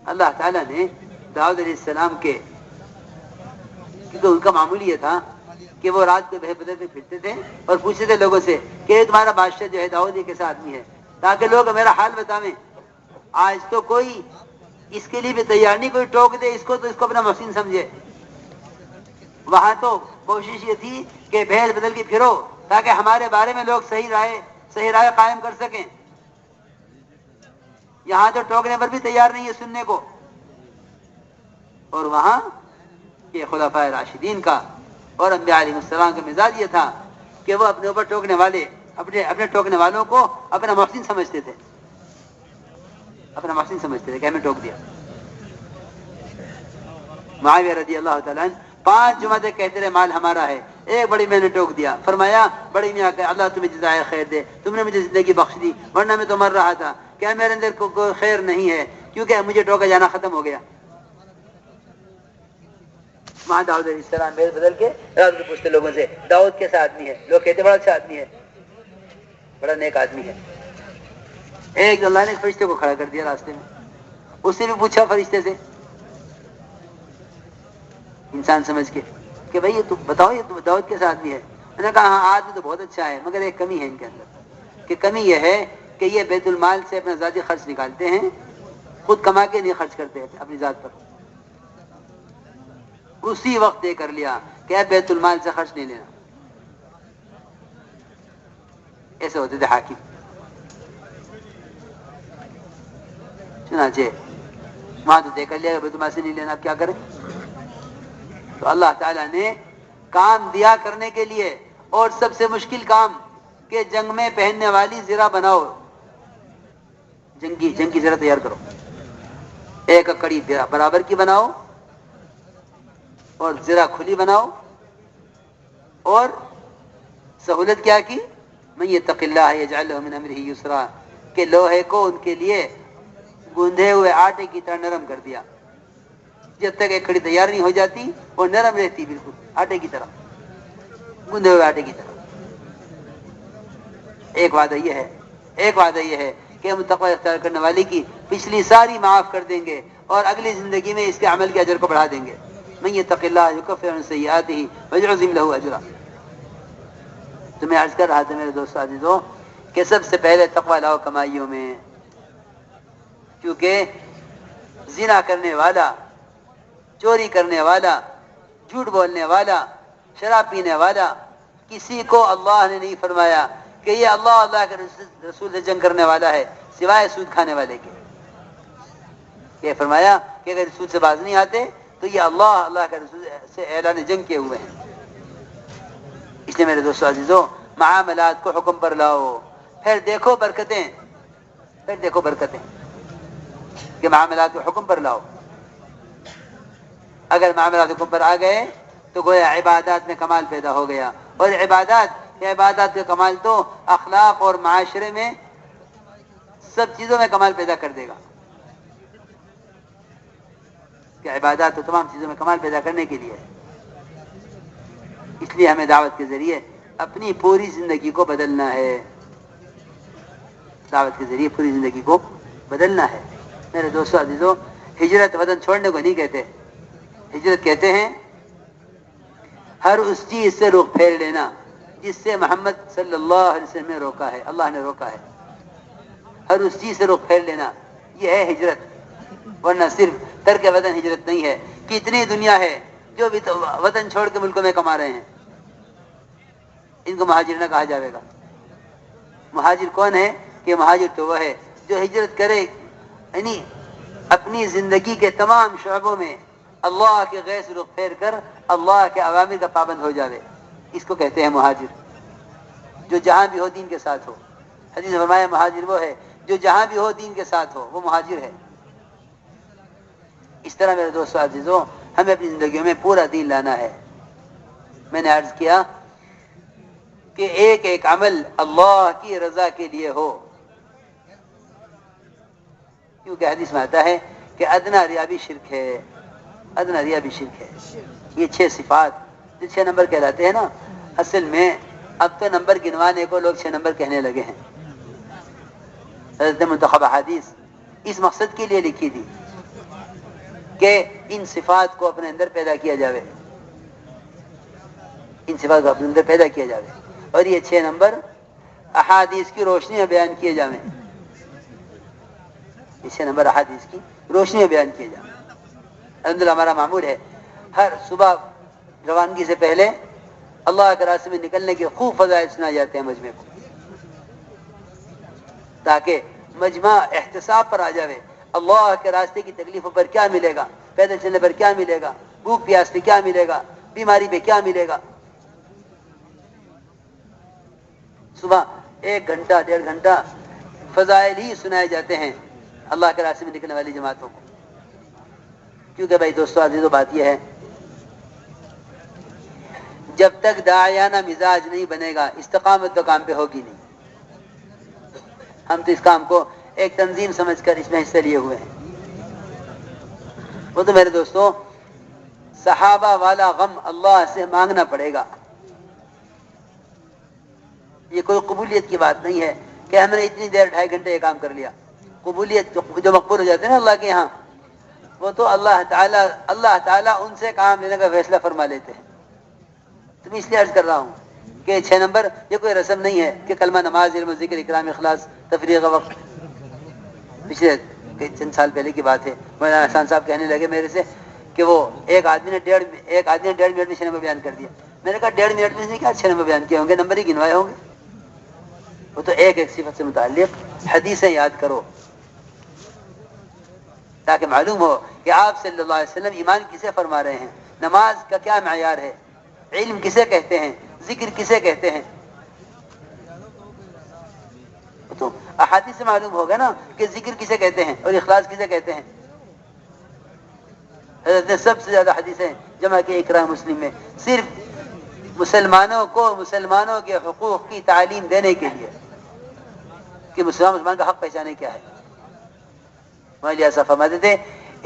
اللہ تعالیٰ نے داؤد علیہ السلام کے، کیونکہ ان کا معمول یہ تھا کہ وہ رات کو بھید بدل کے پھرتے تھے اور پوچھتے تھے لوگوں سے کہ تمہارا بادشاہ جو ہے داؤد یہ کیسا آدمی ہے، تاکہ لوگ میرا حال بتاویں۔ آج تو کوئی اس کے لیے بھی تیار نہیں، کوئی ٹوک دے اس کو تو اس کو اپنا محسن سمجھے۔ وہاں تو کوشش یہ تھی کہ بھید بدل کے پھرو تاکہ ہمارے بارے میں لوگ صحیح رائے قائم کر سکیں۔ یہاں تو ٹوکنے پر بھی تیار نہیں ہے سننے کو۔ اور وہاں یہ خلفائے راشدین کا اور انبیاء علیہ السلام کا مزاج یہ تھا کہ وہ اپنے اوپر ٹوکنے والے اپنے ٹوکنے والوں کو اپنا محسن سمجھتے تھے، اپنا محسن سمجھتے تھے کہ ہمیں ٹوک دیا۔ معاویہ رضی اللہ تعالیٰ عنہ 5 جمعے کہتے رہے مال ہمارا ہے، ایک بڑی میں نے ٹوک دیا، فرمایا بڑی میاں کہ اللہ تمہیں جزائے خیر دے، تم نے مجھے زندگی بخش دی، ورنہ میں تو مر رہا تھا، کیا میرے اندر کوئی خیر نہیں ہے کیونکہ مجھے ٹوکا جانا ختم ہو گیا۔ وہاں داؤد علیہ السلام بھید بدل کے رات کو پوچھتے لوگوں سے داؤد کیسا آدمی ہے، لوگ کہتے بڑا اچھا آدمی ہے، بڑا نیک آدمی ہے۔ ایک اللہ نے فرشتے کو کھڑا کر دیا راستے میں، اس سے بھی پوچھا فرشتے سے انسان سمجھ کے کہ بھائی یہ تو بتاؤ یہ داؤد کیسا آدمی ہے۔ میں نے کہا ہاں آدمی تو بہت اچھا ہے مگر ایک کمی ہے ان کے اندر، کہ کمی یہ ہے کہ یہ بیت المال سے اپنا ذاتی خرچ نکالتے ہیں، خود کما کے نہیں خرچ کرتے اپنی ذات پر۔ اسی وقت طے کر لیا کہ اب بیت المال سے خرچ نہیں لینا۔ ایسے ہوتے تھے حاکم۔ چنانچہ وہاں تو طے کر لیا کہ بیت المال سے نہیں لینا، اب کیا کریں؟ تو اللہ تعالیٰ نے کام دیا کرنے کے لیے، اور سب سے مشکل کام کہ جنگ میں پہننے والی زرہ بناؤ، جنگ کی زرہ تیار کرو، ایک کڑی برابر کی بناؤ اور زرہ کھلی بناؤ، اور سہولت کیا کی من یتق اللہ یجعل له من امرہ یسرا، کہ لوہے کو ان کے لیے گوندھے ہوئے آٹے کی طرح نرم کر دیا، جب تک ایک کڑی تیار نہیں ہو جاتی وہ نرم رہتی، بالکل آٹے کی طرح، گوندھے ہوئے آٹے کی طرح۔ ایک وعدہ یہ ہے کہ ہم تقوی اختیار کرنے والے کی پچھلی ساری معاف کر دیں گے اور اگلی زندگی میں اس کے عمل کے اجر کو بڑھا دیں گے۔ من یتق اللہ یکفر عن سیئاتہ ویعظم له اجرا۔ تو میں عرض کر رہا تھا میرے دوستو عزیزو کہ سب سے پہلے تقوی لاؤ کمائیوں میں، کیونکہ زنا کرنے والا، چوری کرنے والا، جھوٹ بولنے والا، شراب پینے والا، کسی کو اللہ نے نہیں فرمایا کہ یہ اللہ کے رسول سے جنگ کرنے والا ہے سوائے سود کھانے والے کے۔ یہ فرمایا کہ اگر سود سے باز نہیں آتے تو یہ اللہ کے رسول سے اعلان جنگ کیے ہوئے ہیں۔ اس لیے میرے دوستو عزیزو معاملات کو حکم پر لاؤ، پھر دیکھو برکتیں کہ معاملات کو حکم پر لاؤ۔ اگر معاملات حکم پر آ گئے تو گویا عبادات میں کمال پیدا ہو گیا، اور عبادات کا کمال تو اخلاق اور معاشرے میں سب چیزوں میں کمال پیدا کر دے گا، کہ عبادات تو تمام چیزوں میں کمال پیدا کرنے کے لیے۔ اس لیے ہمیں دعوت کے ذریعے اپنی پوری زندگی کو بدلنا ہے، دعوت کے ذریعے پوری زندگی کو بدلنا ہے۔ میرے دوستو عزیزو، ہجرت وطن چھوڑنے کو نہیں کہتے، ہجرت کہتے ہیں ہر اس چیز سے رخ پھیر لینا جس سے محمد صلی اللہ علیہ وسلم نے روکا ہے، اللہ نے روکا ہے، ہر اس چیز سے رخ پھیر لینا، یہ ہے ہجرت۔ ورنہ صرف ترک وطن ہجرت نہیں ہے، کہ اتنی دنیا ہے جو بھی وطن چھوڑ کے ملکوں میں کما رہے ہیں، ان کو مہاجر نہ کہا جائے گا۔ مہاجر کون ہے؟ کہ مہاجر تو وہ ہے جو ہجرت کرے، یعنی اپنی زندگی کے تمام شعبوں میں اللہ کے غیر سے رخ پھیر کر اللہ کے اوامر کا پابند ہو جاوے، اس کو کہتے ہیں مہاجر، جو جہاں بھی ہو دین کے ساتھ ہو۔ حدیث میں فرمایا مہاجر وہ ہے جو جہاں بھی ہو دین کے ساتھ ہو، وہ مہاجر ہے۔ اس طرح میرے دوستو عزیزو ہمیں اپنی زندگیوں میں پورا دین لانا ہے۔ میں نے عرض کیا کہ ایک ایک عمل اللہ کی رضا کے لیے ہو، کیونکہ حدیث میں آتا ہے کہ ادنا ریا بھی شرک ہے، ادنا ریا بھی شرک ہے۔ یہ 6 صفات جو 6 نمبر کہلاتے ہیں نا، اصل میں اب تو نمبر گنوانے کو لوگ 6 نمبر کہنے لگے ہیں۔ حضرت منتخب حدیث اس مقصد کے لیے لکھی تھی کہ ان صفات کو اپنے اندر پیدا کیا جاوے، ان صفات کو اپنے اندر پیدا کیا جاوے، اور یہ 6 نمبر احادیث کی روشنی میں بیان کیے جاویں، یہ 6 نمبر احادیث کی روشنی میں بیان کیے جاویں۔ الحمدللہ ہمارا معمول ہے ہر صبح روانگی سے پہلے اللہ کے راستے میں نکلنے کے خوب فضائل سنائے جاتے ہیں مجمع کو، تاکہ مجمع احتساب پر آ جاوے، اللہ کے راستے کی تکلیفوں پر کیا ملے گا، پیدل چلنے پر کیا ملے گا، بھوک پیاس پہ کیا ملے گا، بیماری پہ کیا ملے گا۔ صبح 1 گھنٹہ 1.5 گھنٹہ فضائل ہی سنائے جاتے ہیں اللہ کے راستے میں نکلنے والی جماعتوں کو، کیونکہ بھائی دوستو عزیزو بات یہ ہے، جب تک داعیانہ مزاج نہیں بنے گا استقامت تو کام پہ ہوگی نہیں۔ ہم تو اس کام کو ایک تنظیم سمجھ کر اس میں حصہ لیے ہوئے ہیں۔ وہ تو میرے دوستوں صحابہ والا غم اللہ سے مانگنا پڑے گا، یہ کوئی قبولیت کی بات نہیں ہے کہ ہم نے اتنی دیر 2.5 گھنٹے یہ کام کر لیا۔ قبولیت جو مقبول ہو جاتے ہیں نا اللہ کے یہاں، وہ تو اللہ تعالیٰ ان سے کام لینے کا فیصلہ فرما لیتے ہیں۔ تو میں اس لیے عرض کر رہا ہوں کہ 6 نمبر یہ کوئی رسم نہیں ہے کہ کلمہ، نماز، علم، ذکر، اکرام، اخلاص، تفریح کا وقت۔ پچھلے چند سال پہلے کی بات ہے، مولانا احسان صاحب کہنے لگے میرے سے کہ وہ ایک آدمی نے 1.5 منٹ میں 6 نمبر بیان کر دیا۔ میں نے کہا 1.5 منٹ میں کیا 6 نمبر بیان کیے ہوں گے، نمبر ہی گنوائے ہوں گے۔ وہ تو ایک صفت سے متعلق حدیثیں یاد کرو تاکہ معلوم ہو کہ آپ صلی اللہ علیہ وسلم ایمان کسے فرما رہے ہیں، نماز کا کیا معیار ہے، علم کسے کہتے ہیں، ذکر کسے کہتے ہیں۔ تو احادیث سے معلوم ہوگا نا کہ ذکر کسے کہتے ہیں اور اخلاص کسے کہتے ہیں۔ حضرت نے سب سے زیادہ حدیثیں جمع کی اقرا مسلم میں، صرف مسلمانوں کے حقوق کی تعلیم دینے کے لیے کہ مسلمان کا حق پہچانے کیا ہے۔ مولانا صاحب فرماتے تھے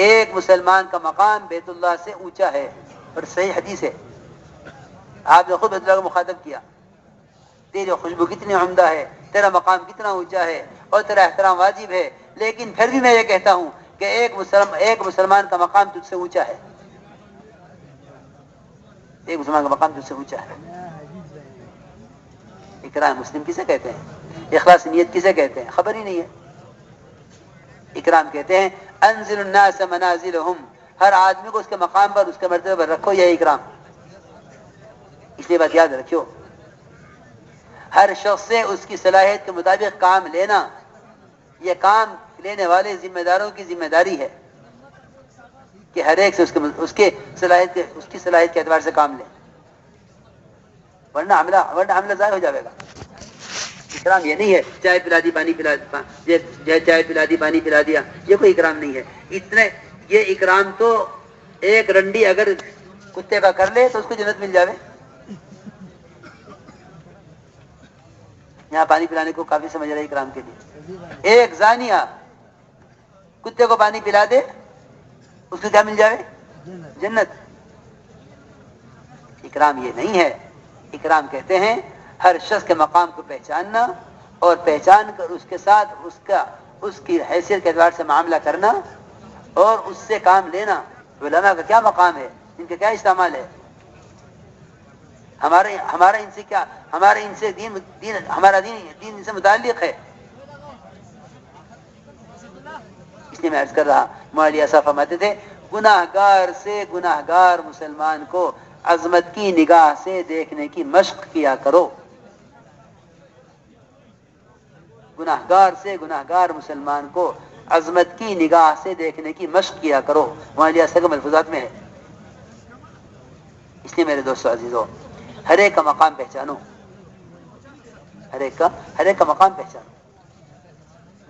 ایک مسلمان کا مقام بیت اللہ سے اونچا ہے، اور صحیح حدیث ہے، آپ نے خود بیت اللہ کو مخاطب کیا، تیری خوشبو کتنی عمدہ ہے، تیرا مقام کتنا اونچا ہے، اور تیرا احترام واجب ہے، لیکن پھر بھی میں یہ کہتا ہوں کہ ایک مسلمان کا مقام تجھ سے اونچا ہے، ایک مسلمان کا مقام تجھ سے اونچا ہے۔ اکرام مسلم کسے کہتے ہیں، اخلاص نیت کسے کہتے ہیں، خبر ہی نہیں ہے۔ اکرام کہتے ہیں انزل الناس منازلہم، ہر آدمی کو اس کے مقام پر، اس کے مرتبے پر رکھو، یہ اکرام۔ اس لیے بات یاد رکھو، ہر شخص سے اس کی صلاحیت کے مطابق کام لینا، یہ کام لینے والے ذمہ داروں کی ذمہ داری ہے کہ ہر ایک سے اس کی صلاحیت کے اعتبار سے کام لیں، ورنہ عملہ ضائع ہو جائے گا۔ اکرام یہ نہیں ہے چائے پلا دی پانی پلا چائے پلا دی پانی پلا دیا، یہ کوئی اکرام نہیں ہے۔ یہ اکرام تو ایک رنڈی اگر کتے کا کر لے تو اس کو جنت مل جاوے۔ یہاں پانی پلانے کو کافی سمجھ رہے اکرام کے لیے، ایک زانیہ کتے کو پانی پلا دے اس کو کیا مل جاوے، جنت۔ اکرام یہ نہیں ہے، اکرام کہتے ہیں ہر شخص کے مقام کو پہچاننا، اور پہچان کر اس کے ساتھ اس کی حیثیت کے اعتبار سے معاملہ کرنا اور اس سے کام لینا۔ علماء کا کیا مقام ہے، ان کا کیا استعمال ہے، ہمارا ان سے کیا، ہمارا دین ان سے متعلق ہے۔ اس لیے میں عرض کر رہا، مولانا صاحب فرماتے تھے گناہگار سے گناہگار مسلمان کو عظمت کی نگاہ سے دیکھنے کی مشق کیا کرو، گناہگار سے گناہگار مسلمان کو عظمت کی نگاہ سے دیکھنے کی مشق کیا کرو، مولانا صاحب کے ملفوظات میں ہے۔ اس لیے میرے دوستو عزیزو، ہر ایک کا مقام پہچانو، ہر ایک کا مقام پہچانو۔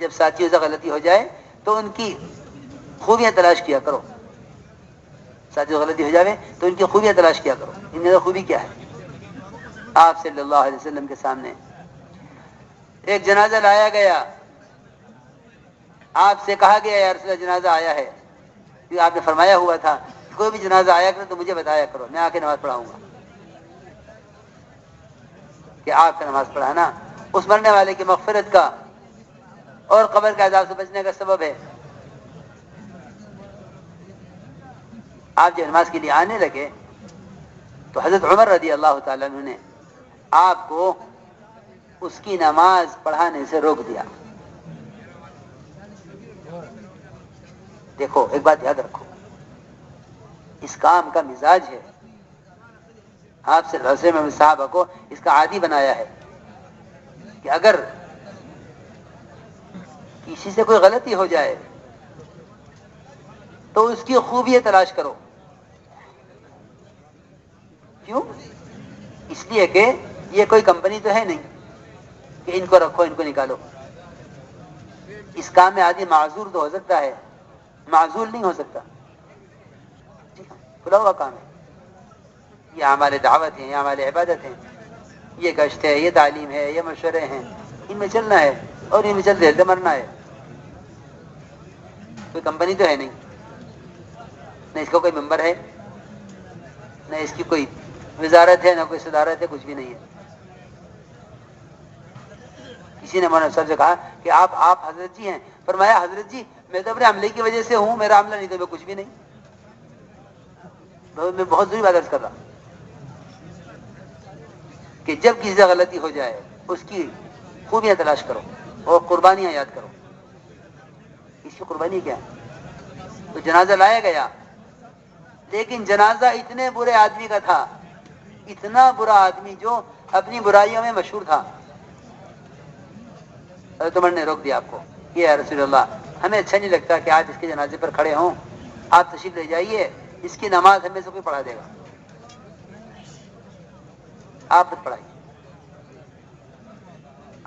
جب ساتھیوں سے غلطی ہو جائے تو ان کی خوبیاں تلاش کیا کرو، ساتھیوں سے غلطی ہو جائے تو ان کی خوبیاں تلاش کیا کرو، ان میں خوبی کیا ہے۔ آپ صلی اللہ علیہ وسلم کے سامنے ایک جنازہ لایا گیا، آپ سے کہا گیا یا رسول اللہ جنازہ آیا ہے، کیونکہ آپ نے فرمایا ہوا تھا کوئی بھی جنازہ آیا کرو تو مجھے بتایا کرو، میں آ کے نماز پڑھاؤں گا، کہ آپ کا نماز پڑھانا اس مرنے والے کی مغفرت کا اور قبر کے عذاب سے بچنے کا سبب ہے۔ آپ جب نماز کے لیے آنے لگے تو حضرت عمر رضی اللہ تعالیٰ عنہ نے آپ کو اس کی نماز پڑھانے سے روک دیا. دیکھو ایک بات یاد رکھو، اس کام کا مزاج ہے. آپ سے رسول میں صحابہ کو اس کا عادی بنایا ہے کہ اگر کسی سے کوئی غلطی ہو جائے تو اس کی خوبی تلاش کرو. کیوں؟ اس لیے کہ یہ کوئی کمپنی تو ہے نہیں کہ ان کو رکھو ان کو نکالو. اس کام میں آدمی معذور تو ہو سکتا ہے، معذول نہیں ہو سکتا. کھلا ہوا کام ہے. یہ اعمال دعوت ہیں، یہ اعمال عبادت ہیں، یہ گشت ہے، یہ تعلیم ہے، یہ مشورے ہیں، ان میں چلنا ہے اور ان میں چلتے چلتے مرنا ہے. کوئی کمپنی تو ہے نہیں، نہ اس کا کوئی ممبر ہے، نہ اس کی کوئی وزارت ہے، نہ کوئی صدارت ہے، کچھ بھی نہیں ہے. کسی نے مولانا صاحب سے کہا کہ آپ حضرت جی ہیں. فرمایا حضرت جی میں تو اپنے عملے کی وجہ سے ہوں، میرا عملہ نہیں تو میں کچھ بھی نہیں. میں بہت ضروری بات عرض کر رہا کہ جب کسی سے غلطی ہو جائے اس کی خوبیاں تلاش کرو اور قربانیاں یاد کرو. اس کی قربانی کیا ہے؟ تو جنازہ لایا گیا، لیکن جنازہ اتنے برے آدمی کا تھا، اتنا برا آدمی جو اپنی برائیوں میں مشہور تھا. حضرت عمر نے روک دیا آپ کو. یہ ہے رسول اللہ، ہمیں اچھا نہیں لگتا کہ آپ اس کے جنازے پر کھڑے ہوں، آپ تشریف لے جائیے، اس کی نماز ہمیں سے کوئی پڑھا دے گا، آپ خود پڑھائیے.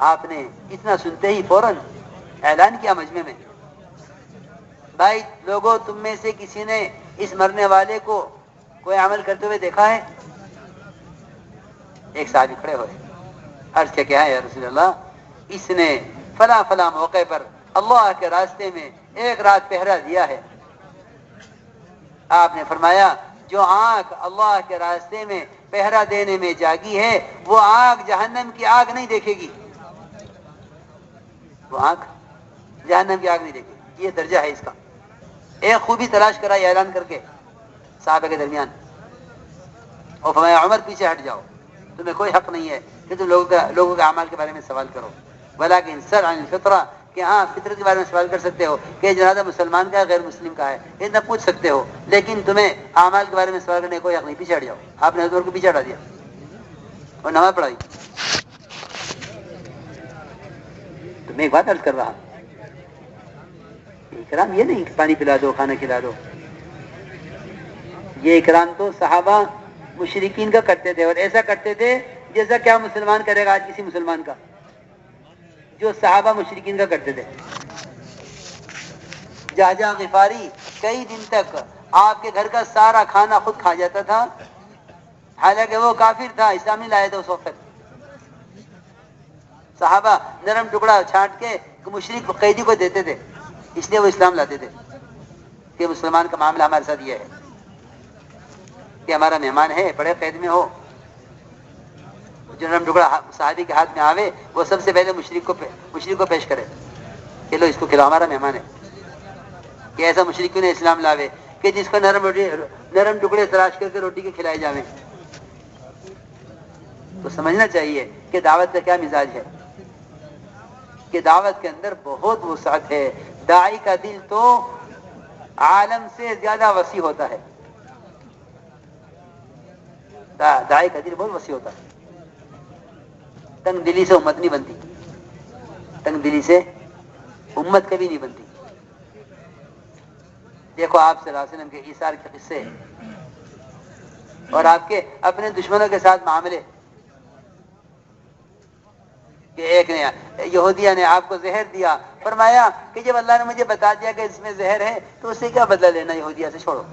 آپ نے اتنا سنتے ہی فوراً اعلان کیا مجمع میں، بھائی لوگوں تم میں سے کسی نے اس مرنے والے کو کوئی عمل کرتے ہوئے دیکھا ہے؟ ایک صحابی کھڑے ہوئے، عرض کیا ہے یا رسول اللہ، اس نے فلاں فلاں موقع پر اللہ کے راستے میں ایک رات پہرا دیا ہے. آپ نے فرمایا جو آنکھ اللہ کے راستے میں پہرا دینے میں جاگی ہے وہ آنکھ جہنم کی آگ نہیں دیکھے گی. وہ آنکھ جہنم کی آگ نہیں دیکھے گی. یہ درجہ ہے اس کا. ایک خوبی تلاش کرا یہ اعلان کر کے صحابہ کے درمیان، اور فرمایا عمر پیچھے ہٹ جاؤ، تمہیں کوئی حق نہیں ہے کہ تم لوگوں کے اعمال کے بارے میں سوال کرو. ولیکن سل عن الفطرہ، کہ ہاں فطرت کے بارے میں سوال کر سکتے ہو کہ جنازہ مسلمان کا ہے غیر مسلم کا ہے، اتنا پوچھ سکتے ہو، لیکن تمہیں اعمال کے بارے میں سوال کرنے کا کوئی حق نہیں. پیچھے ہٹ جاؤ. آپ نے حضور کو پیچھے ہٹا دیا اور نماز پڑھائی. تو میں ایک بات عرض کر رہا، اکرام یہ نہیں کہ پانی پلا دو، کھانا کھلا دو. یہ اکرام تو صحابہ مشرکین کا کرتے تھے، اور ایسا کرتے تھے جیسا کیا مسلمان کرے گا آج کسی مسلمان کا، جو صحابہ مشرکین کا کرتے تھے. جہجہ غفاری کئی دن تک آپ کے گھر کا سارا کھانا خود کھا جاتا تھا، حالانکہ وہ کافر تھا، اسلام نہیں لایا تھا اس وقت. صحابہ نرم ٹکڑا چھانٹ کے مشرک قیدی کو دیتے تھے، اس لیے وہ اسلام لاتے تھے کہ مسلمان کا معاملہ ہمارے ساتھ یہ ہے کہ ہمارا مہمان ہے، بڑے قید میں ہو. جو نرم ٹکڑا صحابی کے ہاتھ میں آوے وہ سب سے پہلے مشرک کو پیش کرے کہ لو اس کو کھلاؤ، ہمارا مہمان ہے. کہ ایسا مشرک کیوں نہیں اسلام لاوے کہ جس کو نرم ٹکڑے تلاش کر کے روٹی کے کھلائے جاویں. تو سمجھنا چاہیے کہ دعوت کا کیا مزاج ہے، کہ دعوت کے اندر بہت وسعت ہے. داعی کا دل تو عالم سے زیادہ وسیع ہوتا ہے. داعی کا دل بہت وسیع ہوتا ہے. تنگ دلی سے امت نہیں بنتی، تنگ دلی سے امت کبھی نہیں بنتی. دیکھو آپ صلی اللہ علیہ وسلم کے ایثار کے قصے اور آپ کے اپنے دشمنوں کے ساتھ معاملے، کہ ایک نے یہودیہ نے آپ کو زہر دیا، فرمایا کہ جب اللہ نے مجھے بتا دیا کہ اس میں زہر ہے تو اس سے کیا بدلہ لینا، یہودیہ سے چھوڑو.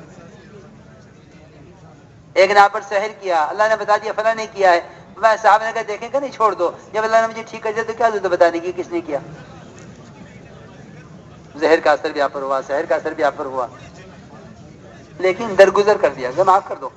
ایک نے آپ پر سحر کیا، اللہ نے بتا دیا فلاں نے کیا ہے، میں صاحب نے کہا دیکھیں کہ نہیں چھوڑ دو، جب اللہ نے مجھے ٹھیک کر دیا تو کیا ضرورت بتانے کی کس نے کیا. زہر کا اثر بھی آپ پر ہوا، سحر کا اثر بھی آپ پر ہوا، لیکن درگزر کر دیا کہ معاف کر دو.